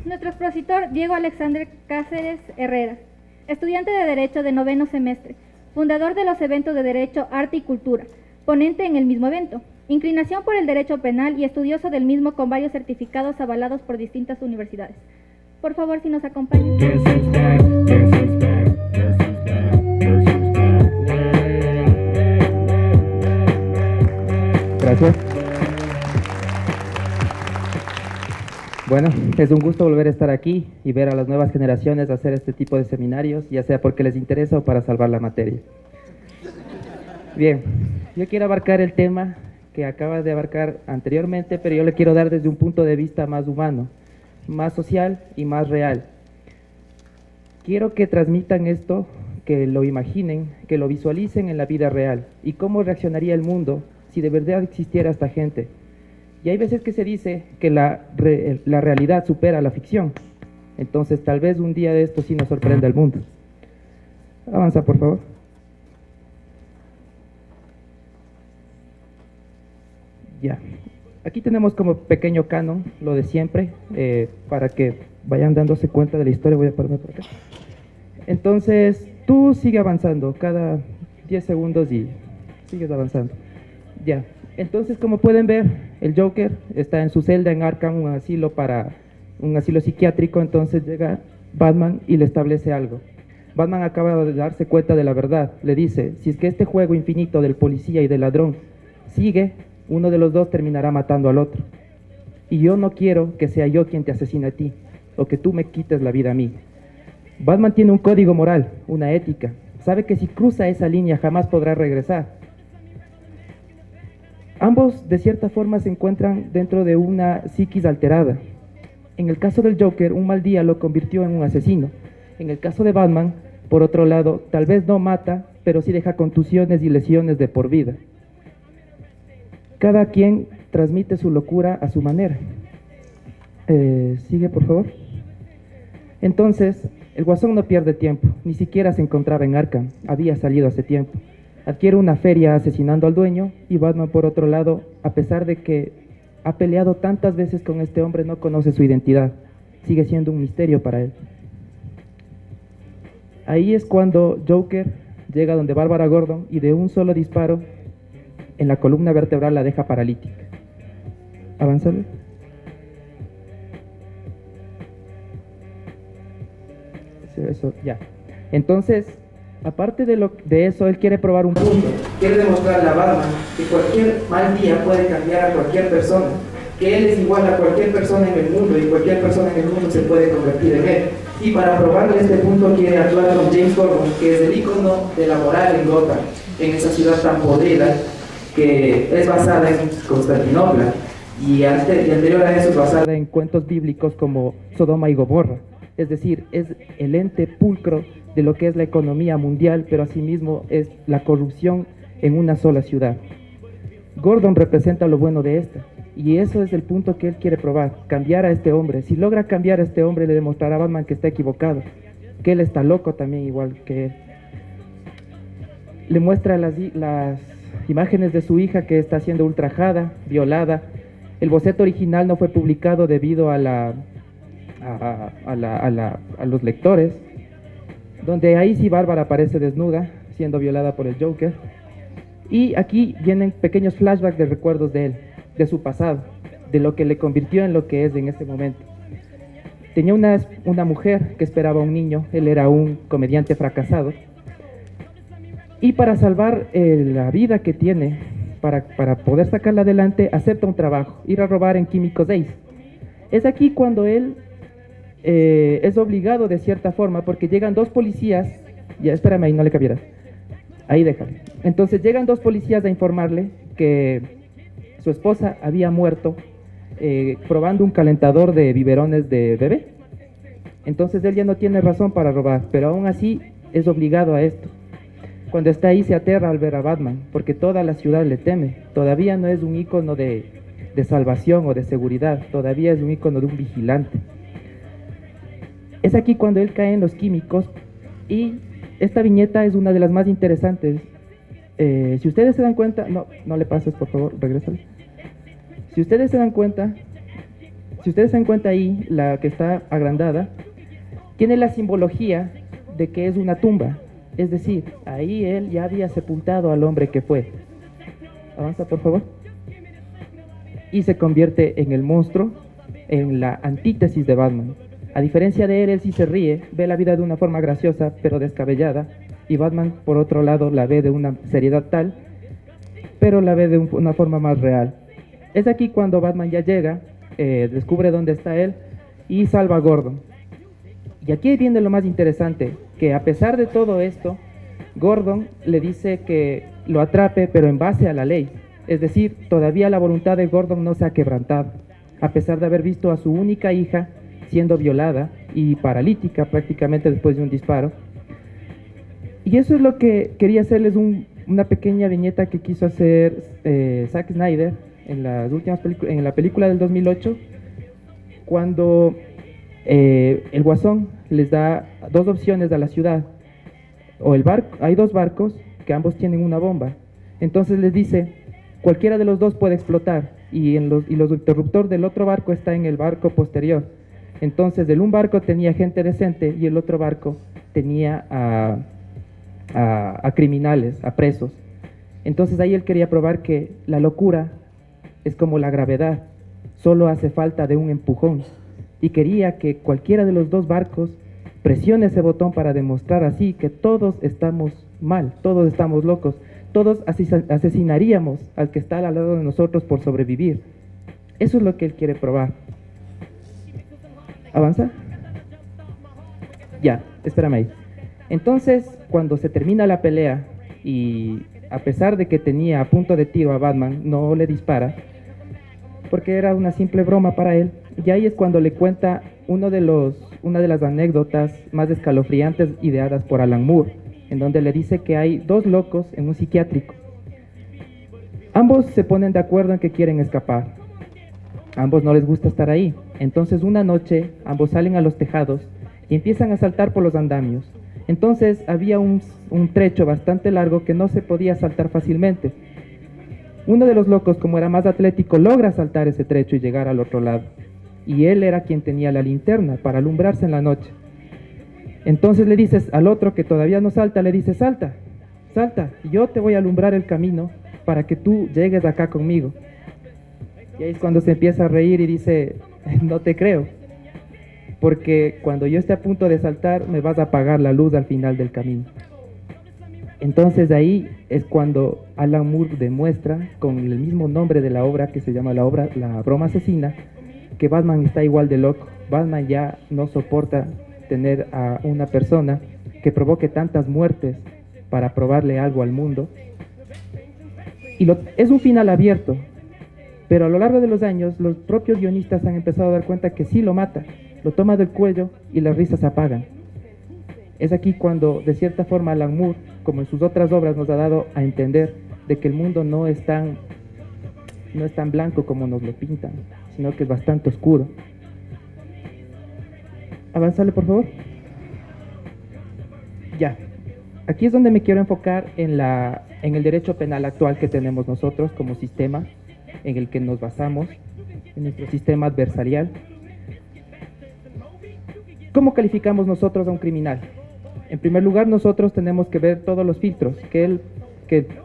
Nuestro expositor Diego Alexander Cáceres Herrera, estudiante de Derecho de 9º semestre, fundador de los eventos de Derecho, Arte y Cultura, ponente en el mismo evento, inclinación por el derecho penal y estudioso del mismo con varios certificados avalados por distintas universidades. Por favor, si nos acompañan. Gracias. Bueno, es un gusto volver a estar aquí y ver a las nuevas generaciones hacer este tipo de seminarios, ya sea porque les interesa o para salvar la materia. Bien, yo quiero abarcar el tema que acaba de abarcar anteriormente, pero yo le quiero dar desde un punto de vista más humano, más social y más real. Quiero que transmitan esto, que lo imaginen, que lo visualicen en la vida real y cómo reaccionaría el mundo si de verdad existiera esta gente. Y hay veces que se dice que la realidad supera la ficción. Entonces, tal vez un día de esto sí nos sorprenda el mundo. Avanza, por favor. Ya. Aquí tenemos como pequeño canon, lo de siempre, para que vayan dándose cuenta de la historia. Voy a pararme por acá. Entonces, tú sigue avanzando cada 10 segundos y sigues avanzando. Ya. Entonces, como pueden ver, el Joker está en su celda en Arkham, un asilo psiquiátrico. Entonces llega Batman y le establece algo. Batman acaba de darse cuenta de la verdad. Le dice, si es que este juego infinito del policía y del ladrón sigue, uno de los dos terminará matando al otro. Y yo no quiero que sea yo quien te asesine a ti, o que tú me quites la vida a mí. Batman tiene un código moral, una ética. Sabe que si cruza esa línea jamás podrá regresar. Ambos, de cierta forma, se encuentran dentro de una psiquis alterada. En el caso del Joker, un mal día lo convirtió en un asesino. En el caso de Batman, por otro lado, tal vez no mata, pero sí deja contusiones y lesiones de por vida. Cada quien transmite su locura a su manera. Sigue, por favor. Entonces, el Guasón no pierde tiempo, ni siquiera se encontraba en Arkham, había salido hace tiempo. Adquiere una feria asesinando al dueño, y Batman, por otro lado, a pesar de que ha peleado tantas veces con este hombre, no conoce su identidad. Sigue siendo un misterio para él. Ahí es cuando Joker llega donde Bárbara Gordon y de un solo disparo en la columna vertebral la deja paralítica. Avanzale. Eso, ya. Entonces, aparte de eso, él quiere probar un punto. Quiere demostrarle a Batman que cualquier mal día puede cambiar a cualquier persona, que él es igual a cualquier persona en el mundo y cualquier persona en el mundo se puede convertir en él. Y para probarle este punto quiere actuar con James Gordon, que es el ícono de la moral en Gotham, en esa ciudad tan podrida que es basada en Constantinopla y anterior a eso es basada en cuentos bíblicos como Sodoma y Gomorra. Es decir, es el ente pulcro de lo que es la economía mundial, pero asimismo es la corrupción en una sola ciudad. Gordon representa lo bueno de esta, y eso es el punto que él quiere probar, cambiar a este hombre. Si logra cambiar a este hombre, le demostrará a Batman que está equivocado, que él está loco también igual que él. Le muestra las imágenes de su hija que está siendo ultrajada, violada. El boceto original no fue publicado debido a los lectores, donde ahí sí Bárbara aparece desnuda, siendo violada por el Joker. Y aquí vienen pequeños flashbacks de recuerdos de él, de su pasado, de lo que le convirtió en lo que es en este momento. Tenía una mujer que esperaba un niño, él era un comediante fracasado, y para salvar la vida que tiene, para poder sacarla adelante, acepta un trabajo, ir a robar en Químicos Ace. Es aquí cuando él es obligado de cierta forma, porque llegan dos policías, ya espérame ahí, no le cambiarás, ahí déjale. Entonces llegan dos policías a informarle que su esposa había muerto probando un calentador de biberones de bebé. Entonces él ya no tiene razón para robar, pero aún así es obligado a esto. Cuando está ahí se aterra al ver a Batman, porque toda la ciudad le teme. Todavía no es un ícono de salvación o de seguridad, todavía es un ícono de un vigilante. Es aquí cuando él cae en los químicos, y esta viñeta es una de las más interesantes. Si ustedes se dan cuenta, no le pases por favor, regrésale. Si ustedes se dan cuenta, Si ustedes se dan cuenta ahí, la que está agrandada, tiene la simbología de que es una tumba. Es decir, ahí él ya había sepultado al hombre que fue. Avanza, por favor. Y se convierte en el monstruo, en la antítesis de Batman. A diferencia de él sí se ríe, ve la vida de una forma graciosa, pero descabellada, y Batman, por otro lado, la ve de una seriedad tal, pero la ve de una forma más real. Es aquí cuando Batman ya llega, descubre dónde está él, y salva a Gordon. Y aquí viene lo más interesante, que a pesar de todo esto, Gordon le dice que lo atrape, pero en base a la ley. Es decir, todavía la voluntad de Gordon no se ha quebrantado, a pesar de haber visto a su única hija siendo violada y paralítica prácticamente después de un disparo. Y eso es lo que quería hacerles una pequeña viñeta que quiso hacer Zack Snyder en en la película del 2008, cuando el Guasón les da dos opciones a la ciudad. Hay dos barcos que ambos tienen una bomba. Entonces les dice, cualquiera de los dos puede explotar, y los interruptor del otro barco está en el barco posterior. Entonces, un barco tenía gente decente y el otro barco tenía a criminales, a presos. Entonces ahí él quería probar que la locura es como la gravedad, solo hace falta de un empujón. Y quería que cualquiera de los dos barcos presione ese botón para demostrar así que todos estamos mal, todos estamos locos, todos asesinaríamos al que está al lado de nosotros por sobrevivir. Eso es lo que él quiere probar. ¿Avanza? Ya, espérame ahí. Entonces, cuando se termina la pelea y a pesar de que tenía a punto de tiro a Batman, no le dispara, porque era una simple broma para él, y ahí es cuando le cuenta una de las anécdotas más escalofriantes ideadas por Alan Moore, en donde le dice que hay dos locos en un psiquiátrico. Ambos se ponen de acuerdo en que quieren escapar. Ambos no les gusta estar ahí. Entonces una noche ambos salen a los tejados y empiezan a saltar por los andamios. Entonces había un trecho bastante largo que no se podía saltar fácilmente. Uno de los locos, como era más atlético, logra saltar ese trecho y llegar al otro lado. Y él era quien tenía la linterna para alumbrarse en la noche. Entonces le dices al otro que todavía no salta, le dices, salta, salta, yo te voy a alumbrar el camino para que tú llegues acá conmigo. Y ahí es cuando se empieza a reír y dice, no te creo, porque cuando yo esté a punto de saltar me vas a apagar la luz al final del camino. Entonces ahí es cuando Alan Moore demuestra, con el mismo nombre de la obra que se llama La Broma Asesina, que Batman está igual de loco. Batman ya no soporta tener a una persona que provoque tantas muertes para probarle algo al mundo. Y es un final abierto, pero a lo largo de los años los propios guionistas han empezado a dar cuenta que sí lo mata, lo toma del cuello y las risas se apagan. Es aquí cuando, de cierta forma, Alan Moore, como en sus otras obras, nos ha dado a entender de que el mundo no es tan blanco como nos lo pintan, sino que es bastante oscuro. Avanzale, por favor. Ya. Aquí es donde me quiero enfocar en el derecho penal actual que tenemos nosotros como sistema, en el que nos basamos, en nuestro sistema adversarial. ¿Cómo calificamos nosotros a un criminal? En primer lugar, nosotros tenemos que ver todos los filtros, que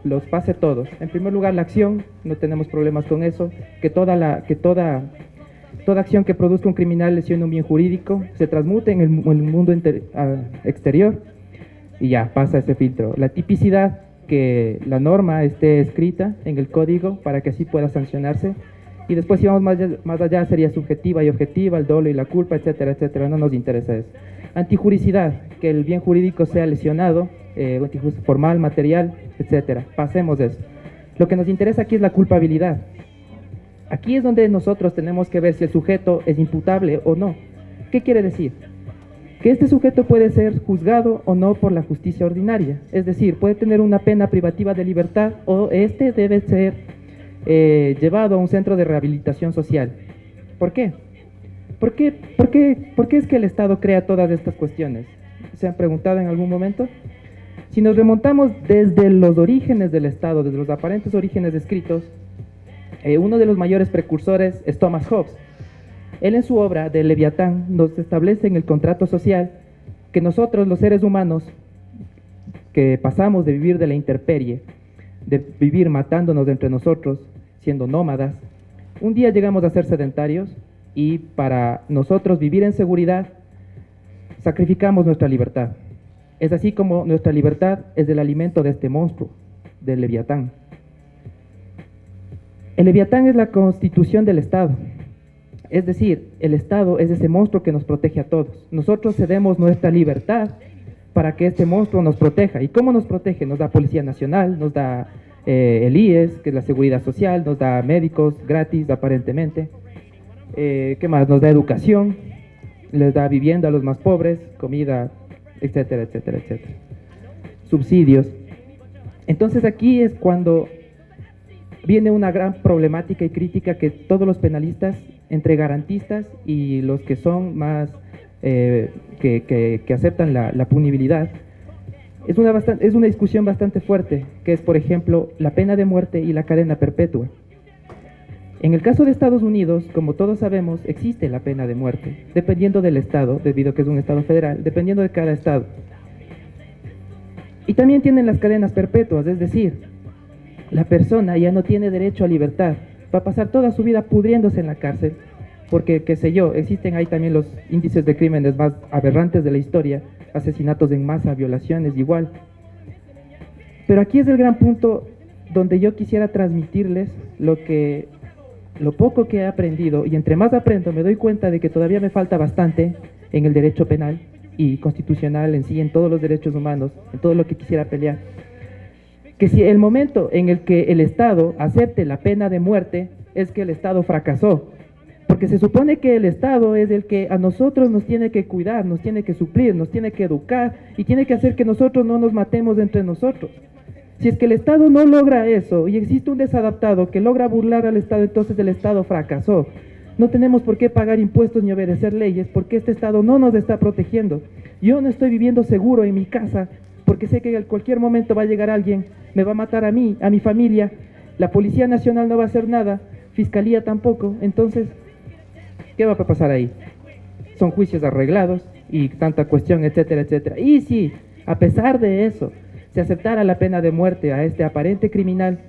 los pase todos. En primer lugar, la acción, no tenemos problemas con eso, que toda acción que produzca un criminal lesione un bien jurídico, se transmute en el mundo exterior y ya pasa ese filtro. La tipicidad, que la norma esté escrita en el código para que así pueda sancionarse. Y después, si vamos más allá, sería subjetiva y objetiva, el dolo y la culpa, etcétera, etcétera. No nos interesa eso. Antijuricidad, que el bien jurídico sea lesionado, formal, material, etcétera. Pasemos de eso. Lo que nos interesa aquí es la culpabilidad. Aquí es donde nosotros tenemos que ver si el sujeto es imputable o no. ¿Qué quiere decir? Que este sujeto puede ser juzgado o no por la justicia ordinaria. Es decir, puede tener una pena privativa de libertad o debe ser llevado a un centro de rehabilitación social. ¿Por qué? ¿Por qué es que el Estado crea todas estas cuestiones? ¿Se han preguntado en algún momento? Si nos remontamos desde los orígenes del Estado, desde los aparentes orígenes escritos, uno de los mayores precursores es Thomas Hobbes. Él en su obra de Leviatán nos establece en el contrato social que nosotros los seres humanos que pasamos de vivir de la intemperie, de vivir matándonos entre nosotros, siendo nómadas, un día llegamos a ser sedentarios y para nosotros vivir en seguridad sacrificamos nuestra libertad. Es así como nuestra libertad es el alimento de este monstruo, del Leviatán. El Leviatán es la constitución del Estado. Es decir, el Estado es ese monstruo que nos protege a todos. Nosotros cedemos nuestra libertad para que este monstruo nos proteja. ¿Y cómo nos protege? Nos da Policía Nacional, nos da el IES, que es la Seguridad Social, nos da médicos gratis aparentemente. ¿Qué más? Nos da educación, les da vivienda a los más pobres, comida, etcétera, etcétera, etcétera. Subsidios. Entonces aquí es cuando viene una gran problemática y crítica que todos los penalistas, entre garantistas y los que son más, que aceptan la punibilidad, es una discusión bastante fuerte, que es, por ejemplo, la pena de muerte y la cadena perpetua. En el caso de Estados Unidos, como todos sabemos, existe la pena de muerte, dependiendo del estado, debido a que es un estado federal, dependiendo de cada estado. Y también tienen las cadenas perpetuas, es decir, la persona ya no tiene derecho a libertad, va a pasar toda su vida pudriéndose en la cárcel, porque, qué sé yo, existen ahí también los índices de crímenes más aberrantes de la historia, asesinatos en masa, violaciones, igual. Pero aquí es el gran punto donde yo quisiera transmitirles lo poco que he aprendido, y entre más aprendo me doy cuenta de que todavía me falta bastante en el derecho penal y constitucional en sí, en todos los derechos humanos, en todo lo que quisiera pelear. Que si el momento en el que el Estado acepte la pena de muerte es que el Estado fracasó, porque se supone que el Estado es el que a nosotros nos tiene que cuidar, nos tiene que suplir, nos tiene que educar y tiene que hacer que nosotros no nos matemos entre nosotros. Si es que el Estado no logra eso y existe un desadaptado que logra burlar al Estado, entonces el Estado fracasó. No tenemos por qué pagar impuestos ni obedecer leyes porque este Estado no nos está protegiendo. Yo no estoy viviendo seguro en mi casa porque sé que en cualquier momento va a llegar alguien, me va a matar a mí, a mi familia, la Policía Nacional no va a hacer nada, Fiscalía tampoco, entonces, ¿qué va a pasar ahí? Son juicios arreglados y tanta cuestión, etcétera, etcétera. Y si, a pesar de eso, se aceptara la pena de muerte a este aparente criminal,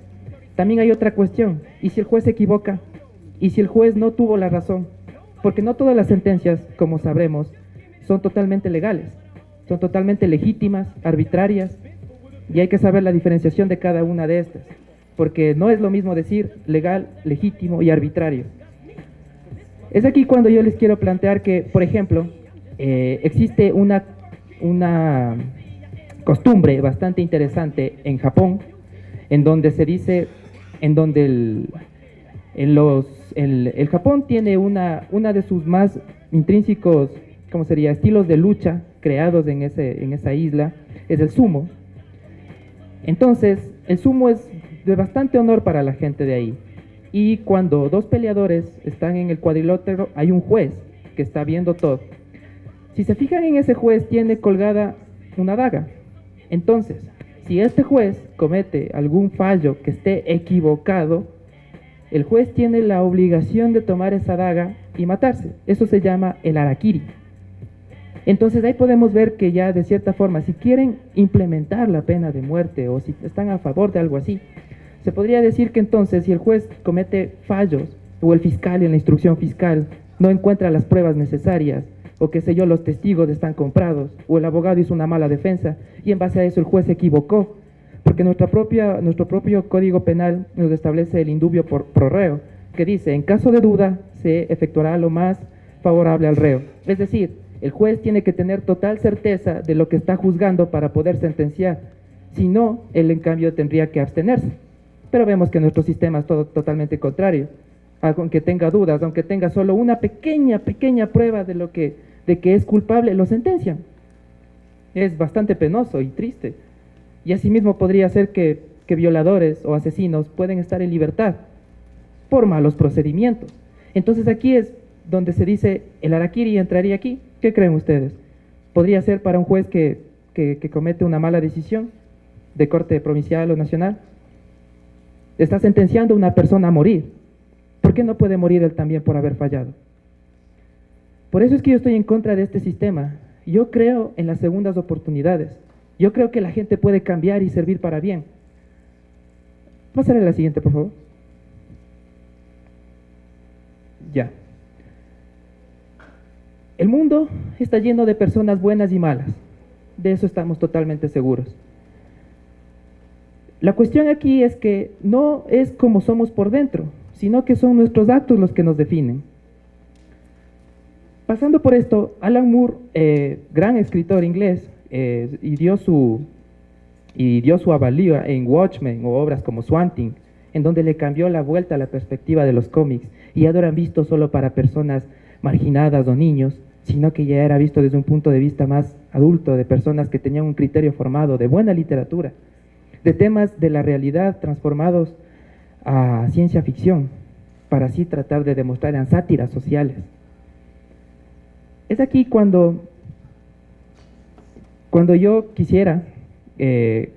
también hay otra cuestión. ¿Y si el juez se equivoca? ¿Y si el juez no tuvo la razón? Porque no todas las sentencias, como sabremos, son totalmente legales, son totalmente legítimas, arbitrarias, y hay que saber la diferenciación de cada una de estas, porque no es lo mismo decir legal, legítimo y arbitrario. Es aquí cuando yo les quiero plantear que, por ejemplo, existe una costumbre bastante interesante en Japón, en donde se dice, en donde el Japón tiene una de sus más intrínsecos, ¿cómo sería?, estilos de lucha creados en esa isla, es el sumo. Entonces, el sumo es de bastante honor para la gente de ahí. Y cuando dos peleadores están en el cuadrilátero, hay un juez que está viendo todo. Si se fijan en ese juez, tiene colgada una daga. Entonces, si este juez comete algún fallo que esté equivocado, el juez tiene la obligación de tomar esa daga y matarse. Eso se llama el harakiri. Entonces ahí podemos ver que ya de cierta forma, si quieren implementar la pena de muerte o si están a favor de algo así, se podría decir que entonces si el juez comete fallos o el fiscal en la instrucción fiscal no encuentra las pruebas necesarias o qué sé yo, los testigos están comprados o el abogado hizo una mala defensa y en base a eso el juez se equivocó, porque nuestro propio Código Penal nos establece el indubio pro reo, que dice, en caso de duda se efectuará lo más favorable al reo. Es decir, el juez tiene que tener total certeza de lo que está juzgando para poder sentenciar. Si no, él en cambio tendría que abstenerse. Pero vemos que nuestro sistema es todo totalmente contrario. Aunque tenga dudas, aunque tenga solo una pequeña prueba de que es culpable, lo sentencian. Es bastante penoso y triste. Y asimismo podría ser que violadores o asesinos pueden estar en libertad por malos procedimientos. Entonces aquí es donde se dice, el harakiri entraría aquí. ¿Qué creen ustedes? ¿Podría ser para un juez que comete una mala decisión de corte provincial o nacional? Está sentenciando a una persona a morir. ¿Por qué no puede morir él también por haber fallado? Por eso es que yo estoy en contra de este sistema. Yo creo en las segundas oportunidades. Yo creo que la gente puede cambiar y servir para bien. Pásale a la siguiente, por favor. Ya. El mundo está lleno de personas buenas y malas. De eso estamos totalmente seguros. La cuestión aquí es que no es como somos por dentro, sino que son nuestros actos los que nos definen. Pasando por esto, Alan Moore, gran escritor inglés, y dio su avalúa en Watchmen o obras como Swamp Thing, en donde le cambió la vuelta a la perspectiva de los cómics, y ya no eran vistos solo para personas marginadas o niños, sino que ya era visto desde un punto de vista más adulto, de personas que tenían un criterio formado, de buena literatura, de temas de la realidad transformados a ciencia ficción, para así tratar de demostrar en sátiras sociales. Es aquí cuando yo quisiera que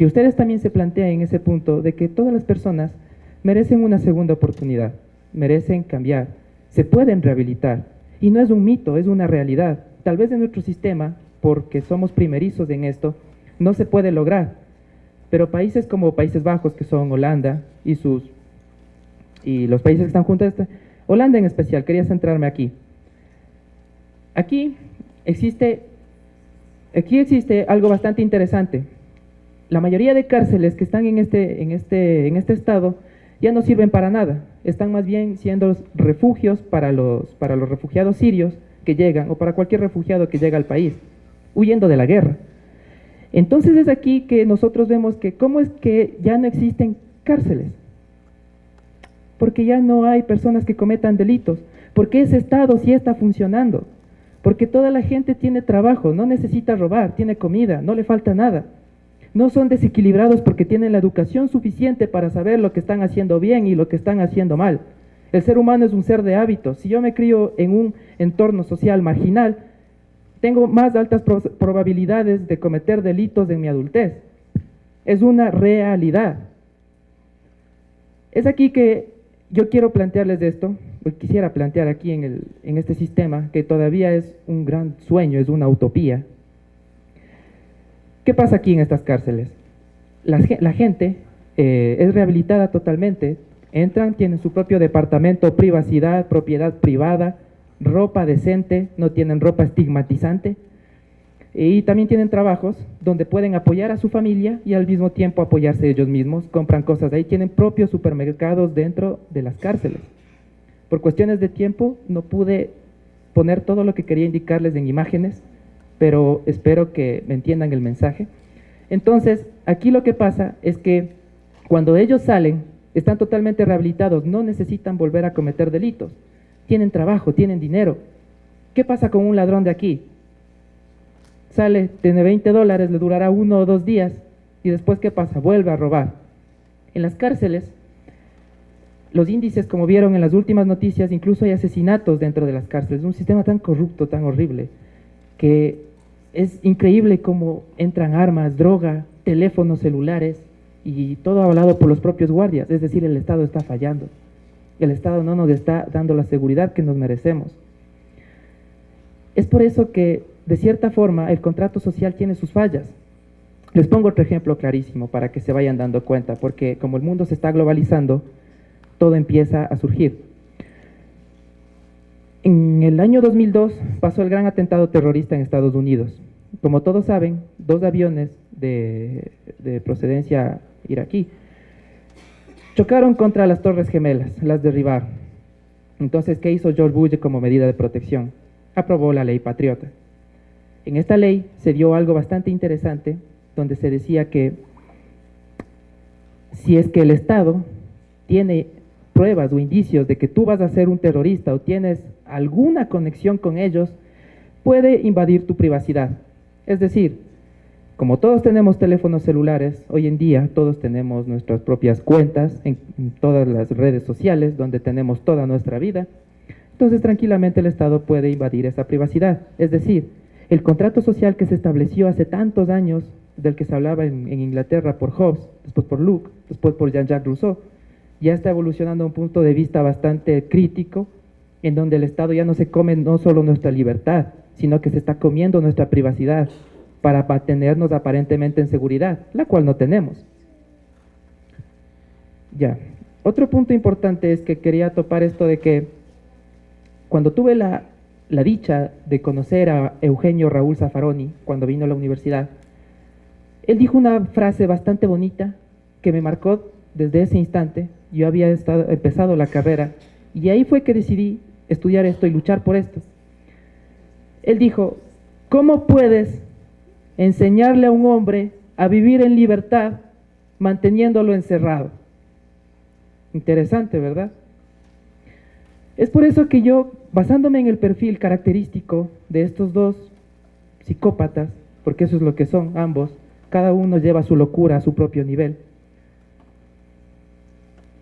ustedes también se planteen ese punto de que todas las personas merecen una segunda oportunidad, merecen cambiar, se pueden rehabilitar, y no es un mito, es una realidad. Tal vez en nuestro sistema, porque somos primerizos en esto, no se puede lograr, pero países como Países Bajos, que son Holanda y los países que están junto a Holanda en especial, quería centrarme aquí. Aquí existe algo bastante interesante. La mayoría de cárceles que están en este estado ya no sirven para nada, están más bien siendo refugios para los refugiados sirios que llegan, o para cualquier refugiado que llega al país, huyendo de la guerra. Entonces es aquí que nosotros vemos que cómo es que ya no existen cárceles, porque ya no hay personas que cometan delitos, porque ese estado sí está funcionando, porque toda la gente tiene trabajo, no necesita robar, tiene comida, no le falta nada. No son desequilibrados porque tienen la educación suficiente para saber lo que están haciendo bien y lo que están haciendo mal. El ser humano es un ser de hábitos. Si yo me crío en un entorno social marginal, tengo más altas probabilidades de cometer delitos en mi adultez. Es una realidad. Es aquí que yo quiero plantearles esto, quisiera plantear aquí en este sistema, que todavía es un gran sueño, es una utopía. ¿Qué pasa aquí en estas cárceles? La gente es rehabilitada totalmente, entran, tienen su propio departamento, privacidad, propiedad privada, ropa decente, no tienen ropa estigmatizante, y también tienen trabajos donde pueden apoyar a su familia y al mismo tiempo apoyarse ellos mismos, compran cosas ahí, tienen propios supermercados dentro de las cárceles. Por cuestiones de tiempo no pude poner todo lo que quería indicarles en imágenes, pero espero que me entiendan el mensaje. Entonces, aquí lo que pasa es que cuando ellos salen, están totalmente rehabilitados, no necesitan volver a cometer delitos, tienen trabajo, tienen dinero. ¿Qué pasa con un ladrón de aquí? Sale, tiene $20, le durará 1 o 2 días, y después ¿qué pasa? Vuelve a robar. En las cárceles, los índices, como vieron en las últimas noticias, incluso hay asesinatos dentro de las cárceles. Es un sistema tan corrupto, tan horrible, que es increíble cómo entran armas, droga, teléfonos celulares, y todo avalado por los propios guardias. Es decir, el Estado está fallando. El Estado no nos está dando la seguridad que nos merecemos. Es por eso que, de cierta forma, el contrato social tiene sus fallas. Les pongo otro ejemplo clarísimo para que se vayan dando cuenta, porque como el mundo se está globalizando, todo empieza a surgir. En el año 2002 pasó el gran atentado terrorista en Estados Unidos. Como todos saben, 2 aviones de procedencia iraquí chocaron contra las Torres Gemelas, las derribaron. Entonces, ¿qué hizo George Bush como medida de protección? Aprobó la ley Patriota. En esta ley se dio algo bastante interesante, donde se decía que si es que el Estado tiene pruebas o indicios de que tú vas a ser un terrorista o tienes alguna conexión con ellos, puede invadir tu privacidad. Es decir, como todos tenemos teléfonos celulares, hoy en día todos tenemos nuestras propias cuentas en todas las redes sociales donde tenemos toda nuestra vida, entonces tranquilamente el Estado puede invadir esa privacidad. Es decir, el contrato social que se estableció hace tantos años, del que se hablaba en Inglaterra por Hobbes, después por Locke, después por Jean-Jacques Rousseau, ya está evolucionando a un punto de vista bastante crítico en donde el Estado ya no se come no solo nuestra libertad, sino que se está comiendo nuestra privacidad para mantenernos aparentemente en seguridad, la cual no tenemos. Ya. Otro punto importante es que quería topar esto de que cuando tuve la dicha de conocer a Eugenio Raúl Zaffaroni cuando vino a la universidad, él dijo una frase bastante bonita que me marcó desde ese instante. Yo había empezado la carrera y ahí fue que decidí estudiar esto y luchar por esto. Él dijo: ¿cómo puedes enseñarle a un hombre a vivir en libertad manteniéndolo encerrado? Interesante, ¿verdad? Es por eso que yo, basándome en el perfil característico de estos dos psicópatas, porque eso es lo que son ambos, cada uno lleva su locura a su propio nivel.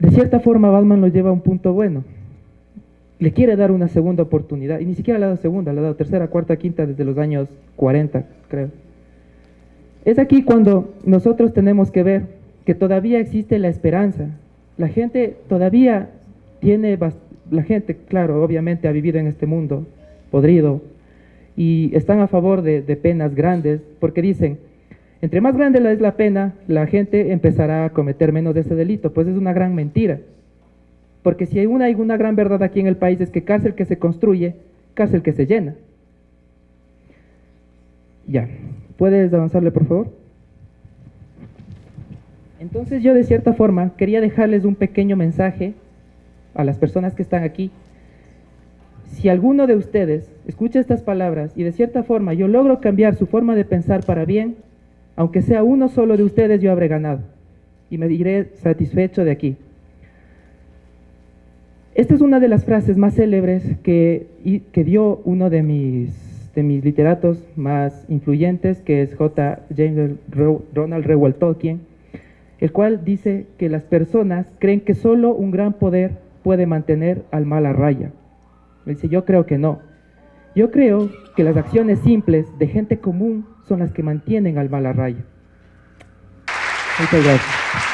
De cierta forma, Batman lo lleva a un punto bueno. Le quiere dar una segunda oportunidad, y ni siquiera le ha dado segunda, le ha dado tercera, cuarta, quinta desde los años 40, creo. Es aquí cuando nosotros tenemos que ver que todavía existe la esperanza. La gente todavía tiene, la gente, claro, obviamente ha vivido en este mundo podrido y están a favor de penas grandes, porque dicen, entre más grande es la pena, la gente empezará a cometer menos de ese delito. Pues es una gran mentira, porque si hay una gran verdad aquí en el país es que cárcel que se construye, cárcel que se llena. Ya, ¿puedes avanzarle por favor? Entonces yo de cierta forma quería dejarles un pequeño mensaje a las personas que están aquí. Si alguno de ustedes escucha estas palabras y de cierta forma yo logro cambiar su forma de pensar para bien, aunque sea uno solo de ustedes, yo habré ganado y me iré satisfecho de aquí. Esta es una de las frases más célebres que dio uno de mis literatos más influyentes, que es James Ronald Reuel Tolkien, el cual dice que las personas creen que solo un gran poder puede mantener al mal a raya. Dice, yo creo que no. Yo creo que las acciones simples de gente común son las que mantienen al mal a raya. Muchas gracias.